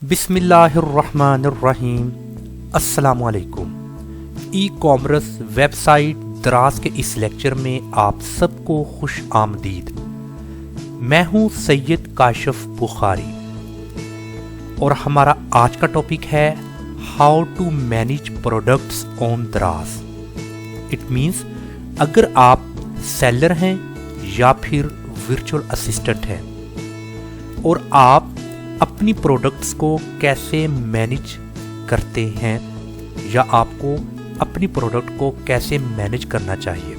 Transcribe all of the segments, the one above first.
बिस्मिल्लाहिर्रहमानिर्रहीम। अस्सलामुअलैकुम। E commerce website दराज के इस लेक्चर में आप सबको खुश आमदीद। मैं हूं सैयद काशिफ बुखारी और हमारा आज का टॉपिक है how to manage products on Daraz. It means अगर आप सेलर हैं या फिर वर्चुअल असिस्टेंट हैं और आप अपनी प्रोडक्ट्स को कैसे मैनेज करते हैं या आपको अपनी प्रोडक्ट को कैसे मैनेज करना चाहिए,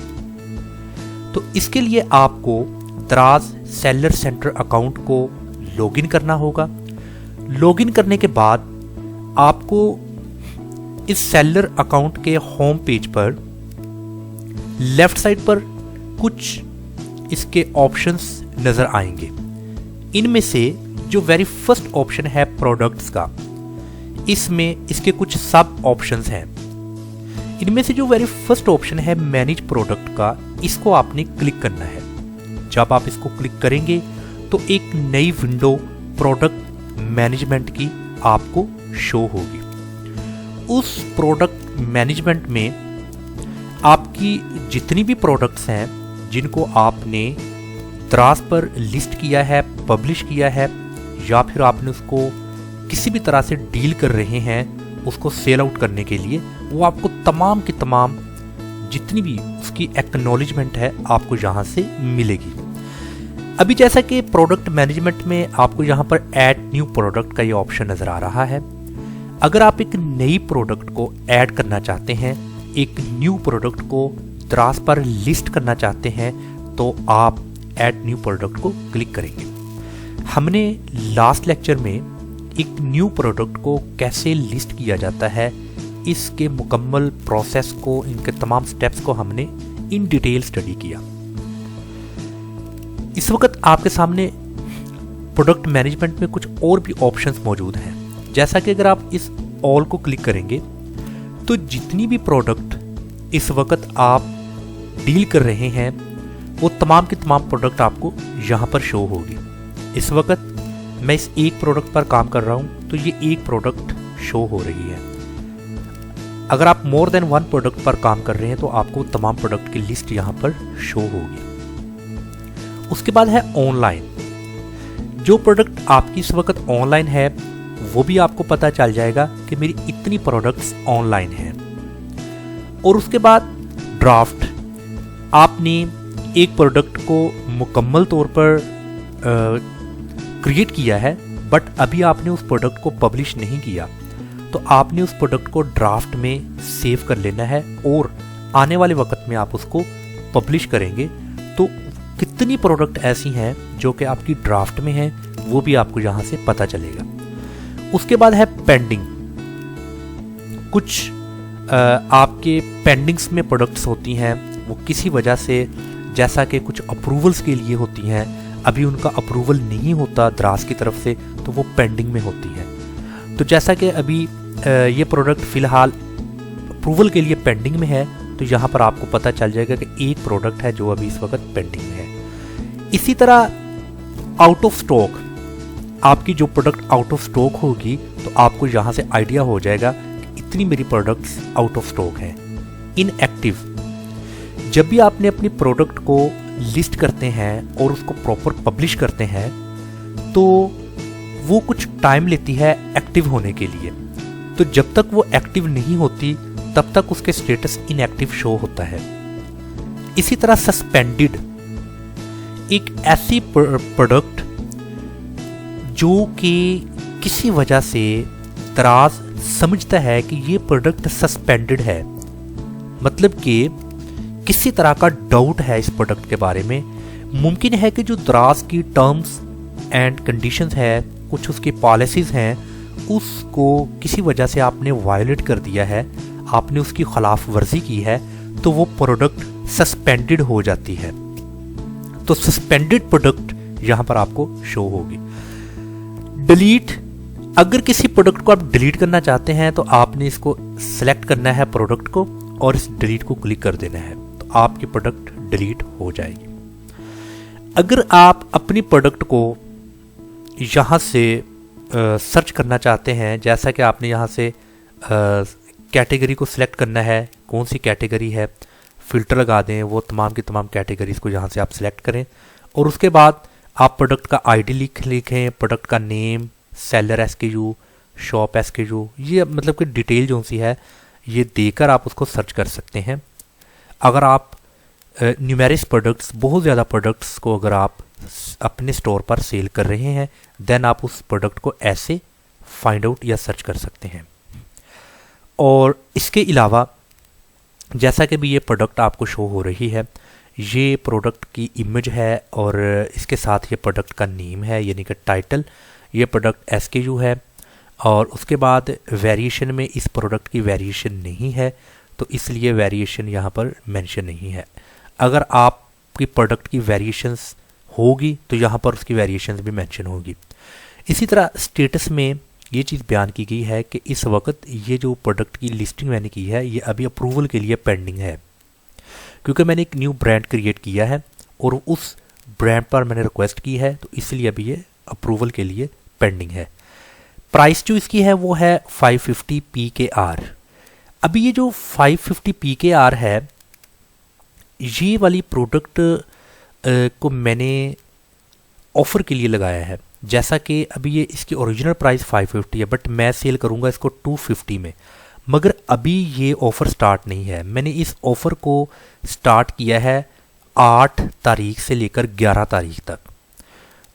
तो इसके लिए आपको दराज सेलर सेंटर अकाउंट को लॉगिन करना होगा। लॉगिन करने के बाद आपको इस सेलर अकाउंट के होम पेज पर लेफ्ट साइड पर कुछ इसके ऑप्शंस नजर आएंगे। इनमें से जो वेरी फर्स्ट ऑप्शन है प्रोडक्ट्स का, इसमें इसके कुछ सब ऑप्शंस हैं। इनमें से जो वेरी फर्स्ट ऑप्शन है मैनेज प्रोडक्ट का, इसको आपने क्लिक करना है। जब आप इसको क्लिक करेंगे तो एक नई विंडो प्रोडक्ट मैनेजमेंट की आपको शो होगी। उस प्रोडक्ट मैनेजमेंट में आपकी जितनी भी प्रोडक्ट्स हैं जिनको आपने दराज पर लिस्ट किया है, पब्लिश किया है या फिर आपने उसको किसी भी तरह से डील कर रहे हैं उसको सेल आउट करने के लिए, वो आपको तमाम की तमाम जितनी भी उसकी एक्नॉलेजमेंट है आपको यहाँ से मिलेगी। अभी जैसा कि प्रोडक्ट मैनेजमेंट में आपको यहाँ पर ऐड न्यू प्रोडक्ट का ये ऑप्शन नज़र आ रहा है। अगर आप एक नई प्रोडक्ट को ऐड करना चाहते हैं, एक न्यू प्रोडक्ट को दराज पर लिस्ट करना चाहते हैं, तो आप ऐड न्यू प्रोडक्ट को क्लिक करेंगे। हमने लास्ट लेक्चर में एक न्यू प्रोडक्ट को कैसे लिस्ट किया जाता है, इसके मुकम्मल प्रोसेस को, इनके तमाम स्टेप्स को हमने इन डिटेल स्टडी किया। इस वक्त आपके सामने प्रोडक्ट मैनेजमेंट में कुछ और भी ऑप्शंस मौजूद हैं। जैसा कि अगर आप इस ऑल को क्लिक करेंगे तो जितनी भी प्रोडक्ट इस वक्त आप डील कर रहे हैं वो तमाम की तमाम प्रोडक्ट आपको यहाँ पर शो होगी। इस वक्त मैं इस एक प्रोडक्ट पर काम कर रहा हूँ तो ये एक प्रोडक्ट शो हो रही है। अगर आप मोर देन वन प्रोडक्ट पर काम कर रहे हैं तो आपको तमाम प्रोडक्ट की लिस्ट यहाँ पर शो होगी। उसके बाद है ऑनलाइन। जो प्रोडक्ट आपकी इस वक्त ऑनलाइन है वो भी आपको पता चल जाएगा कि मेरी इतनी प्रोडक्ट्स ऑनलाइन हैं। और उसके बाद ड्राफ्ट। आपने एक प्रोडक्ट को मुकम्मल तौर पर क्रिएट किया है बट अभी आपने उस प्रोडक्ट को पब्लिश नहीं किया, तो आपने उस प्रोडक्ट को ड्राफ्ट में सेव कर लेना है और आने वाले वक्त में आप उसको पब्लिश करेंगे तो कितनी प्रोडक्ट ऐसी हैं जो कि आपकी ड्राफ्ट में हैं वो भी आपको यहाँ से पता चलेगा। उसके बाद है पेंडिंग। कुछ आपके पेंडिंग्स में प्रोडक्ट्स होती हैं, वो किसी वजह से, जैसा कि कुछ अप्रूवल्स के लिए होती हैं, अभी उनका अप्रूवल नहीं होता दराज की तरफ से, तो वो पेंडिंग में होती है। तो जैसा कि अभी ये प्रोडक्ट फ़िलहाल अप्रूवल के लिए पेंडिंग में है, तो यहाँ पर आपको पता चल जाएगा कि एक प्रोडक्ट है जो अभी इस वक्त पेंडिंग में है। इसी तरह आउट ऑफ स्टॉक। आपकी जो प्रोडक्ट आउट ऑफ स्टॉक होगी तो आपको यहाँ से आइडिया हो जाएगा कि इतनी मेरी प्रोडक्ट्स आउट ऑफ स्टॉक हैं। इनएक्टिव। जब भी आपने अपनी प्रोडक्ट को लिस्ट करते हैं और उसको प्रॉपर पब्लिश करते हैं तो वो कुछ टाइम लेती है एक्टिव होने के लिए। तो जब तक वो एक्टिव नहीं होती तब तक उसके स्टेटस इनएक्टिव शो होता है। इसी तरह सस्पेंडेड। एक ऐसी प्रोडक्ट जो कि किसी वजह से दराज समझता है कि ये प्रोडक्ट सस्पेंडेड है, मतलब कि किसी तरह का डाउट है इस प्रोडक्ट के बारे में। मुमकिन है कि जो दराज की टर्म्स एंड कंडीशंस है, कुछ उसकी पॉलिसीज़ हैं, उसको किसी वजह से आपने वायलेट कर दिया है, आपने उसकी खिलाफ वर्जी की है, तो वो प्रोडक्ट सस्पेंडेड हो जाती है। तो सस्पेंडेड प्रोडक्ट यहाँ पर आपको शो होगी। डिलीट। अगर किसी प्रोडक्ट को आप डिलीट करना चाहते हैं तो आपने इसको सेलेक्ट करना है प्रोडक्ट को और इस डिलीट को क्लिक कर देना है, तो आपकी प्रोडक्ट डिलीट हो जाएगी। अगर आप अपनी प्रोडक्ट को यहाँ से सर्च करना चाहते हैं, जैसा कि आपने यहाँ से कैटेगरी को सिलेक्ट करना है, कौन सी कैटेगरी है, फ़िल्टर लगा दें, वो तमाम की तमाम कैटेगरीज़ को यहाँ से आप सिलेक्ट करें और उसके बाद आप प्रोडक्ट का आईडी लिखें, प्रोडक्ट का name, seller SKU, shop SKU, ये मतलब कि डिटेल जो सी है ये देकर आप उसको सर्च कर सकते हैं। अगर आप न्यूमेरिक प्रोडक्ट्स, बहुत ज़्यादा प्रोडक्ट्स को अगर आप अपने स्टोर पर सेल कर रहे हैं, देन आप उस प्रोडक्ट को ऐसे फाइंड आउट या सर्च कर सकते हैं। और इसके अलावा जैसा कि भी ये प्रोडक्ट आपको शो हो रही है, ये प्रोडक्ट की इमेज है और इसके साथ ये प्रोडक्ट का नेम है यानी कि टाइटल, ये प्रोडक्ट एसकेयू है और उसके बाद वेरिएशन में इस प्रोडक्ट की वेरिएशन नहीं है तो इसलिए वेरिएशन यहाँ पर मेंशन नहीं है। अगर आपकी प्रोडक्ट की वेरिएशंस होगी तो यहाँ पर उसकी वेरिएशंस भी मेंशन होगी। इसी तरह स्टेटस में ये चीज़ बयान की गई है कि इस वक्त ये जो प्रोडक्ट की लिस्टिंग मैंने की है ये अभी अप्रूवल के लिए पेंडिंग है, क्योंकि मैंने एक न्यू ब्रांड क्रिएट किया है और उस ब्रांड पर मैंने रिक्वेस्ट की है तो इसलिए अभी ये अप्रूवल के लिए पेंडिंग है। प्राइस जो इसकी है वो है 550 PKR। अभी ये जो 550 PKR है, ये वाली प्रोडक्ट को मैंने ऑफ़र के लिए लगाया है। जैसा कि अभी ये इसकी ओरिजिनल प्राइस 550 है बट मैं सेल करूँगा इसको 250 में, मगर अभी ये ऑफ़र स्टार्ट नहीं है। मैंने इस ऑफ़र को स्टार्ट किया है 8 तारीख से लेकर 11 तारीख तक।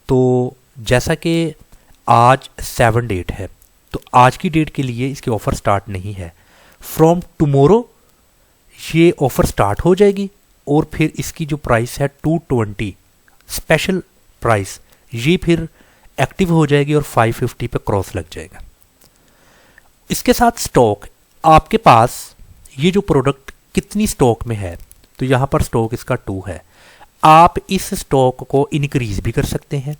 तो जैसा कि आज 7 डेट है तो आज की डेट के लिए इसकी ऑफ़र स्टार्ट नहीं है। फ्रॉम टुमारो ये ऑफ़र स्टार्ट हो जाएगी और फिर इसकी जो प्राइस है 220 स्पेशल प्राइस, ये फिर एक्टिव हो जाएगी और 550 पे क्रॉस लग जाएगा। इसके साथ स्टॉक आपके पास ये जो प्रोडक्ट कितनी स्टॉक में है, तो यहाँ पर स्टॉक इसका 2 है। आप इस स्टॉक को इंक्रीज भी कर सकते हैं।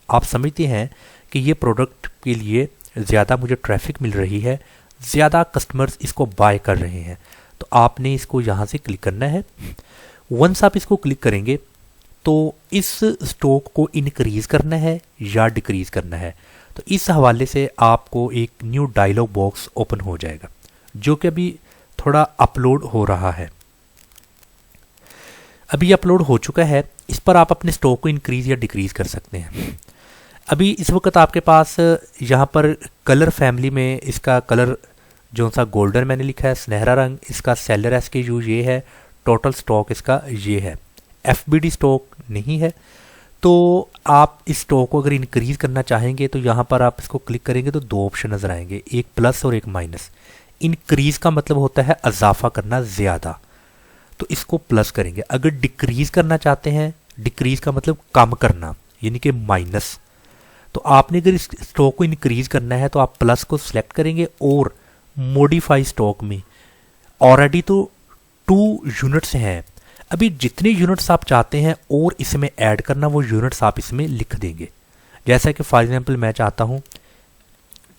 आप समझते हैं कि ये प्रोडक्ट के लिए ज़्यादा मुझे ट्रैफिक मिल रही है, ज़्यादा कस्टमर्स इसको बाय कर रहे हैं, तो आपने इसको यहाँ से क्लिक करना है। वंस आप इसको क्लिक करेंगे तो इस स्टॉक को इंक्रीज करना है या डिक्रीज करना है, तो इस हवाले से आपको एक न्यू डायलॉग बॉक्स ओपन हो जाएगा जो कि अभी थोड़ा अपलोड हो रहा है। अभी अपलोड हो चुका है, इस पर आप अपने स्टॉक को इंक्रीज या डिक्रीज कर सकते हैं। अभी इस वक्त आपके पास यहाँ पर कलर फैमिली में इसका कलर जो सा गोल्डन मैंने लिखा है, सुनहरा रंग, इसका सेलर एसकेयू ये है, टोटल स्टॉक इसका ये है, FBD स्टॉक नहीं है। तो आप इस स्टॉक को अगर इंक्रीज करना चाहेंगे तो यहाँ पर आप इसको क्लिक करेंगे तो 2 ऑप्शन नजर आएंगे, एक प्लस और एक माइनस। इंक्रीज का मतलब होता है इजाफा करना ज़्यादा, तो इसको प्लस करेंगे। अगर डिक्रीज करना चाहते हैं, डिक्रीज का मतलब कम करना यानी कि माइनस, तो आपने अगर इस स्टॉक को इंक्रीज करना है तो आप प्लस को सिलेक्ट करेंगे और मॉडिफाई स्टॉक में ऑलरेडी तो 2 यूनिट्स हैं, अभी जितने यूनिट्स आप चाहते हैं और इसमें ऐड करना वो यूनिट्स आप इसमें लिख देंगे। जैसा कि फॉर एग्जांपल मैं चाहता हूँ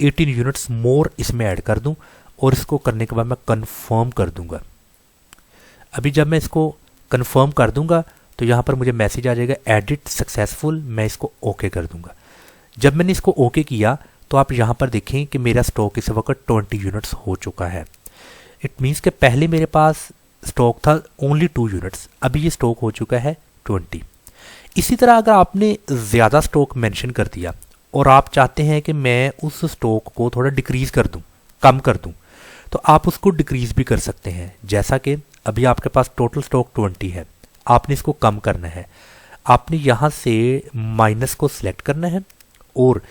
18 यूनिट्स मोर इसमें ऐड कर दूं और इसको करने के बाद मैं कंफर्म कर दूंगा। अभी जब मैं इसको कंफर्म कर दूंगा तो यहाँ पर मुझे मैसेज आ जाएगा एडिट सक्सेसफुल, मैं इसको ओके कर दूंगा। जब मैंने इसको ओके किया तो आप यहाँ पर देखें कि मेरा स्टॉक इस वक्त 20 यूनिट्स हो चुका है। इट मीन्स कि पहले मेरे पास स्टॉक था ओनली 2 यूनिट्स, अभी ये स्टॉक हो चुका है 20। इसी तरह अगर आपने ज़्यादा स्टॉक मेंशन कर दिया और आप चाहते हैं कि मैं उस स्टॉक को थोड़ा डिक्रीज़ कर दूं, कम कर दूं, तो आप उसको डिक्रीज़ भी कर सकते हैं। जैसा कि अभी आपके पास टोटल स्टॉक 20 है, आपने इसको कम करना है, आपने यहाँ से माइनस को सिलेक्ट करना है और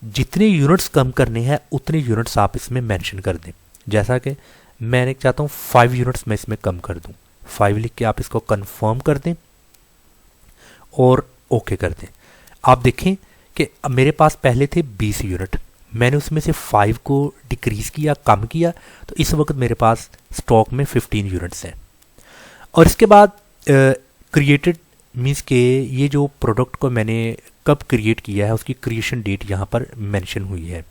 जितने यूनिट्स कम करने हैं उतने यूनिट्स आप इसमें मेंशन कर दें। जैसा कि मैंने चाहता हूँ 5 यूनिट्स मैं इसमें कम कर दूँ, 5 लिख के आप इसको कंफर्म कर दें और ओके कर दें। आप देखें कि मेरे पास पहले थे 20 यूनिट, मैंने उसमें से 5 को डिक्रीज़ किया, कम किया, तो इस वक्त मेरे पास स्टॉक में 15 यूनिट्स हैं। और इसके बाद क्रिएटेड मीन्स के ये जो प्रोडक्ट को मैंने कब क्रिएट किया है उसकी क्रिएशन डेट यहाँ पर मेंशन हुई है।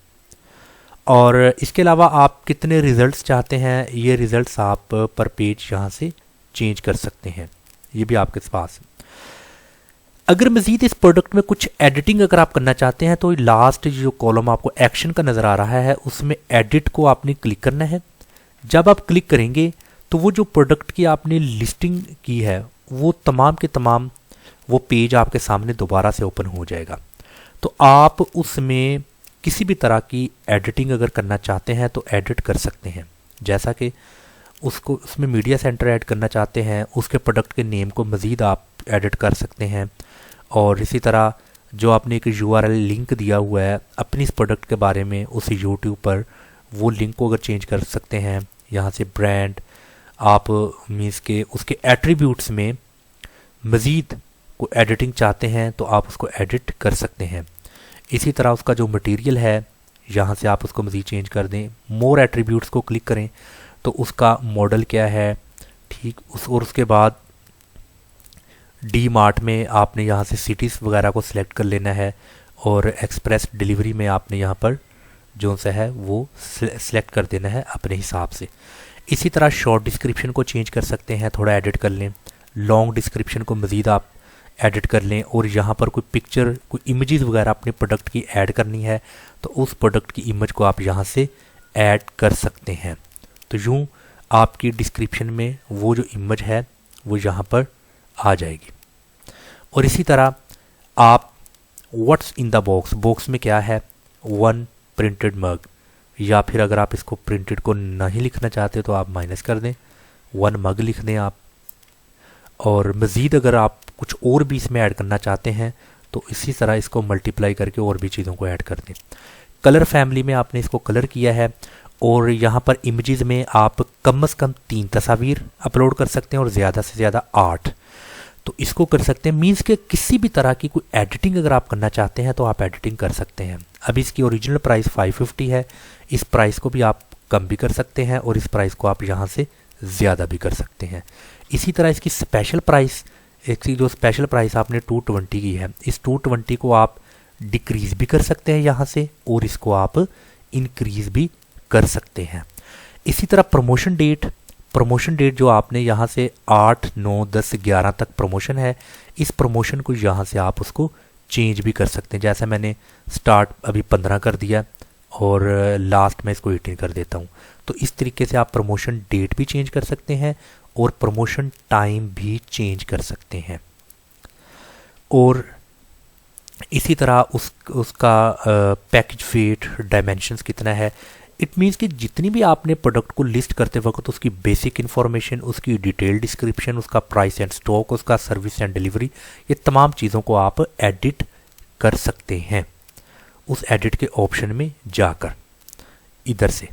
और इसके अलावा आप कितने रिज़ल्ट्स चाहते हैं, ये रिज़ल्ट्स आप पर पेज यहाँ से चेंज कर सकते हैं, ये भी आपके पास है। अगर मज़ीद इस प्रोडक्ट में कुछ एडिटिंग अगर आप करना चाहते हैं तो लास्ट जो कॉलम आपको एक्शन का नज़र आ रहा है उसमें एडिट को आपने क्लिक करना है। जब आप क्लिक करेंगे तो वो जो प्रोडक्ट की आपने लिस्टिंग की है वो तमाम के तमाम वो पेज आपके सामने दोबारा से ओपन हो जाएगा। तो आप उसमें किसी भी तरह की एडिटिंग अगर करना चाहते हैं तो एडिट कर सकते हैं। जैसा कि उसको उसमें मीडिया सेंटर ऐड करना चाहते हैं, उसके प्रोडक्ट के नेम को मज़ीद आप एडिट कर सकते हैं। और इसी तरह जो आपने एक URL लिंक दिया हुआ है अपनी इस प्रोडक्ट के बारे में उस यूट्यूब पर, वो लिंक को अगर चेंज कर सकते हैं। यहाँ से ब्रांड आप मीन्स के उसके एट्रीब्यूट्स में मज़ीद को एडिटिंग चाहते हैं तो आप उसको एडिट कर सकते हैं। इसी तरह उसका जो मटेरियल है यहाँ से आप उसको मज़ीद चेंज कर दें। मोर एट्रीब्यूट्स को क्लिक करें तो उसका मॉडल क्या है, ठीक और उसके बाद डी मार्ट में आपने यहाँ से सिटीज़ वगैरह को सिलेक्ट कर लेना है और एक्सप्रेस डिलीवरी में आपने यहाँ पर जो सा है वो सिलेक्ट कर देना है अपने हिसाब से। इसी तरह शॉर्ट डिस्क्रिप्शन को चेंज कर सकते हैं, थोड़ा एडिट कर लें। लॉन्ग डिस्क्रिप्शन को मज़ीद आप एडिट कर लें और यहाँ पर कोई पिक्चर कोई इमेजेस वगैरह अपने प्रोडक्ट की ऐड करनी है तो उस प्रोडक्ट की इमेज को आप यहाँ से ऐड कर सकते हैं। तो यूँ आपकी डिस्क्रिप्शन में वो जो इमेज है वो यहाँ पर आ जाएगी। और इसी तरह आप व्हाट्स इन द बॉक्स में क्या है, 1 प्रिंटेड मग, या फिर अगर आप इसको प्रिंटेड को नहीं लिखना चाहते तो आप माइनस कर दें, 1 मग लिख दें आप। और मज़ीद अगर आप कुछ और भी इसमें ऐड करना चाहते हैं तो इसी तरह इसको मल्टीप्लाई करके और भी चीज़ों को ऐड कर दें। कलर फैमिली में आपने इसको कलर किया है और यहाँ पर इमेजेस में आप कम से कम 3 तस्वीर अपलोड कर सकते हैं और ज़्यादा से ज़्यादा 8, तो इसको कर सकते हैं। मीन्स के किसी भी तरह की कोई एडिटिंग अगर आप करना चाहते हैं तो आप एडिटिंग कर सकते हैं। अभी इसकी ओरिजिनल प्राइस 550 है, इस प्राइस को भी आप कम भी कर सकते हैं और इस प्राइस को आप यहाँ से ज़्यादा भी कर सकते हैं। इसी तरह इसकी स्पेशल प्राइस, इसकी जो स्पेशल प्राइस आपने 220 की है, इस 220 को आप डिक्रीज़ भी कर सकते हैं यहाँ से और इसको आप इंक्रीज़ भी कर सकते हैं। इसी तरह प्रमोशन डेट जो आपने यहाँ से 8, 9, 10, 11 तक प्रमोशन है, इस प्रमोशन को यहाँ से आप उसको चेंज भी कर सकते हैं। जैसा मैंने स्टार्ट अभी 15 कर दिया और लास्ट में इसको 18 कर देता हूँ। तो इस तरीके से आप प्रमोशन डेट भी चेंज कर सकते हैं और प्रमोशन टाइम भी चेंज कर सकते हैं। और इसी तरह उसका पैकेज वेट, डायमेंशंस कितना है। इट मीन्स कि जितनी भी आपने प्रोडक्ट को लिस्ट करते वक्त उसकी बेसिक इन्फॉर्मेशन, उसकी डिटेल डिस्क्रिप्शन, उसका प्राइस एंड स्टॉक, उसका सर्विस एंड डिलीवरी, ये तमाम चीज़ों को आप एडिट कर सकते हैं उस एडिट के ऑप्शन में जाकर इधर से।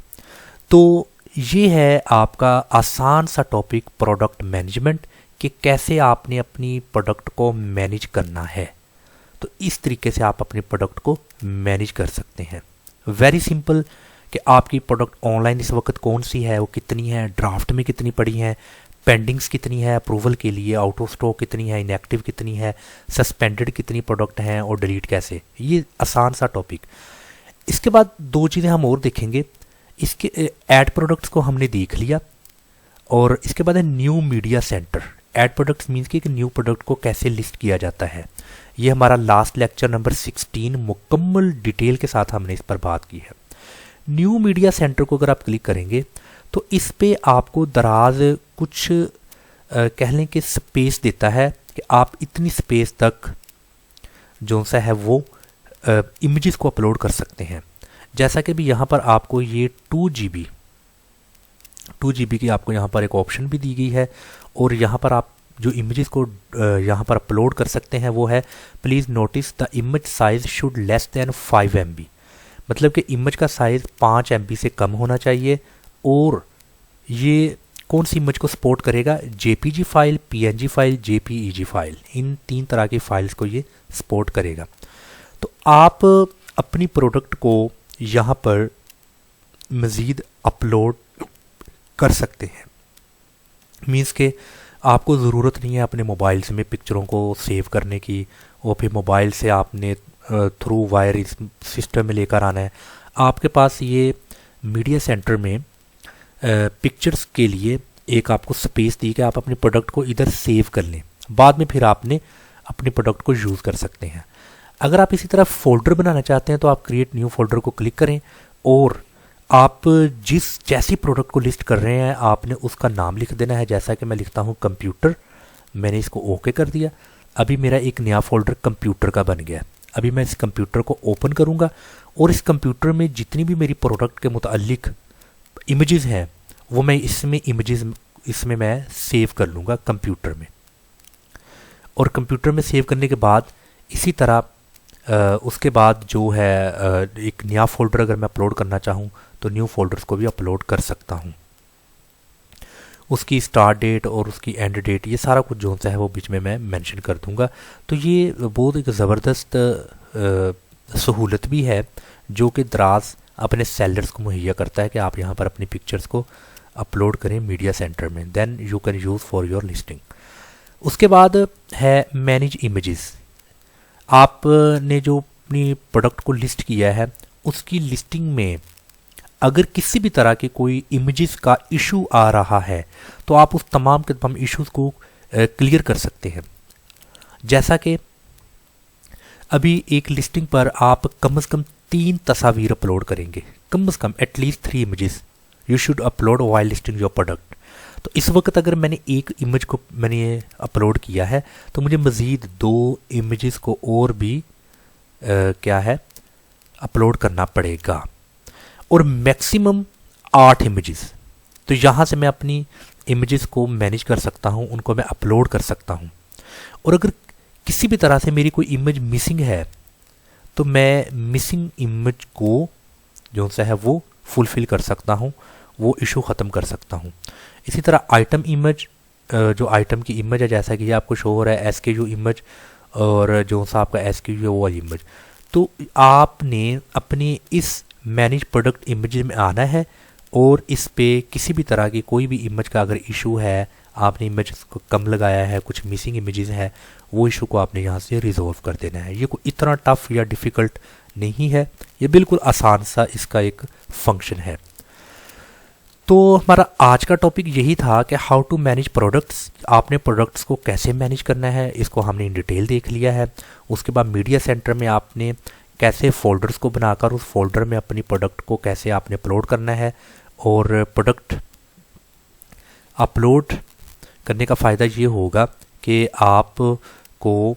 तो ये है आपका आसान सा टॉपिक प्रोडक्ट मैनेजमेंट कि कैसे आपने अपनी प्रोडक्ट को मैनेज करना है। तो इस तरीके से आप अपने प्रोडक्ट को मैनेज कर सकते हैं। वेरी सिंपल कि आपकी प्रोडक्ट ऑनलाइन इस वक्त कौन सी है, वो कितनी है, ड्राफ्ट में कितनी पड़ी हैं, पेंडिंग्स कितनी है अप्रूवल के लिए, आउट ऑफ स्टॉक कितनी है, इनएक्टिव कितनी है, सस्पेंडेड कितनी प्रोडक्ट हैं और डिलीट कैसे। ये आसान सा टॉपिक। इसके बाद 2 चीज़ें हम और देखेंगे। इसके ऐड प्रोडक्ट्स को हमने देख लिया और इसके बाद है new media centre. Add products means कि न्यू प्रोडक्ट को कैसे लिस्ट किया जाता है। ये हमारा लास्ट लेक्चर नंबर 16 मुकम्मल डिटेल के साथ हमने इस पर बात की है। न्यू मीडिया सेंटर को अगर आप क्लिक करेंगे तो इस पे आपको दराज कुछ कह लें कि स्पेस देता है कि आप इतनी स्पेस तक जो सा है वो इमेजेस को अपलोड कर सकते हैं। जैसा कि भी यहाँ पर आपको ये 2 GB की आपको यहाँ पर एक ऑप्शन भी दी गई है और यहाँ पर आप जो इमेजेस को यहाँ पर अपलोड कर सकते हैं वो है please notice the image size should less than 5 MB। मतलब कि इमेज का साइज़ 5 MB से कम होना चाहिए। और ये कौन सी इमेज को सपोर्ट करेगा, JPG file, PNG file, JPEG file, इन 3 तरह की फाइल्स को ये सपोर्ट करेगा। तो आप अपनी प्रोडक्ट को यहाँ पर मज़ीद अपलोड कर सकते हैं। मीन्स के आपको ज़रूरत नहीं है अपने मोबाइल से में पिक्चरों को सेव करने की और फिर मोबाइल से आपने थ्रू वायर इस सिस्टम में लेकर आना है। आपके पास ये मीडिया सेंटर में पिक्चर्स के लिए एक आपको स्पेस दी कि आप अपने प्रोडक्ट को इधर सेव कर लें। बाद में फिर आपने अपने प्रोडक्ट को यूज़ कर सकते हैं। अगर आप इसी तरह फोल्डर बनाना चाहते हैं तो आप क्रिएट न्यू फोल्डर को क्लिक करें और आप जैसी प्रोडक्ट को लिस्ट कर रहे हैं आपने उसका नाम लिख देना है। जैसा कि मैं लिखता हूँ कंप्यूटर, मैंने इसको ओके कर दिया। अभी मेरा एक नया फोल्डर कंप्यूटर का बन गया। अभी मैं इस कंप्यूटर को ओपन करूँगा और इस कंप्यूटर में जितनी भी मेरी प्रोडक्ट के मुतालिक इमेजेस हैं वो मैं इसमें मैं सेव कर लूँगा कंप्यूटर में। और कंप्यूटर में सेव करने के बाद इसी तरह उसके बाद जो है एक नया फोल्डर अगर मैं अपलोड करना चाहूँ तो न्यू फोल्डर्स को भी अपलोड कर सकता हूँ। उसकी स्टार्ट डेट और उसकी एंड डेट ये सारा कुछ जो सा है वो बीच में मैं मेंशन कर दूंगा। तो ये बहुत एक ज़बरदस्त सहूलत भी है जो कि दराज अपने सेलर्स को मुहैया करता है कि आप यहाँ पर अपनी पिक्चर्स को अपलोड करें मीडिया सेंटर में, then you can use for your listing. उसके बाद है मैनेज इमेजेस। आपने जो अपनी प्रोडक्ट को लिस्ट किया है उसकी लिस्टिंग में अगर किसी भी तरह के कोई इमेजेस का इशू आ रहा है तो आप उस तमाम के तमाम इश्यूज को क्लियर कर सकते हैं। जैसा कि अभी एक लिस्टिंग पर आप कम से कम 3 तस्वीर अपलोड करेंगे, कम से कम at least 3 images you should upload while listing your product. तो इस वक्त अगर मैंने एक इमेज को मैंने अपलोड किया है तो मुझे मज़ीद 2 इमेजेस को और भी क्या है अपलोड करना पड़ेगा और मैक्सिमम 8 इमेजेस। तो यहाँ से मैं अपनी इमेजेस को मैनेज कर सकता हूँ, उनको मैं अपलोड कर सकता हूँ। और अगर किसी भी तरह से मेरी कोई इमेज मिसिंग है तो मैं मिसिंग इमेज को जो सा है वो फुलफ़िल कर सकता हूँ, वो इशू ख़त्म कर सकता हूँ। इसी तरह आइटम इमेज, जो आइटम की इमेज है जैसा कि ये आपको शो हो रहा है SKU इमेज और जो सा आपका SKU है वो वाली इमेज। तो आपने अपने इस मैनेज प्रोडक्ट इमेज में आना है और इस पे किसी भी तरह की कोई भी इमेज का अगर इशू है, आपने इमेज को कम लगाया है, कुछ मिसिंग इमेजेस हैं, वो इशू को आपने यहाँ से रिजॉल्व कर देना है। ये कोई इतना टफ या डिफ़िकल्ट नहीं है, ये बिल्कुल आसान सा इसका एक फंक्शन है। तो हमारा आज का टॉपिक यही था कि हाउ टू मैनेज प्रोडक्ट्स। आपने प्रोडक्ट्स को कैसे मैनेज करना है इसको हमने इन डिटेल देख लिया है। उसके बाद मीडिया सेंटर में आपने कैसे फ़ोल्डर्स को बनाकर उस फोल्डर में अपनी प्रोडक्ट को कैसे आपने अपलोड करना है और प्रोडक्ट अपलोड करने का फ़ायदा ये होगा कि आपको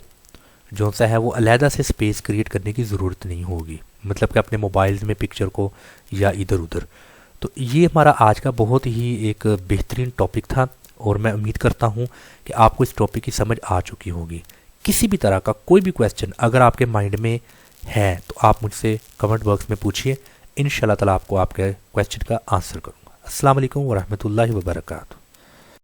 जो सा है वो अलहदा से स्पेस क्रिएट करने की ज़रूरत नहीं होगी, मतलब कि अपने मोबाइल्स में पिक्चर को या इधर उधर। तो ये हमारा आज का बहुत ही एक बेहतरीन टॉपिक था और मैं उम्मीद करता हूँ कि आपको इस टॉपिक की समझ आ चुकी होगी। किसी भी तरह का कोई भी क्वेश्चन अगर आपके माइंड में है तो आप मुझसे कमेंट बॉक्स में पूछिए, इंशाल्लाह ताला आपको आपके क्वेश्चन का आंसर करूँगा। अस्सलाम वालेकुम व रहमतुल्लाहि व बरकातहू।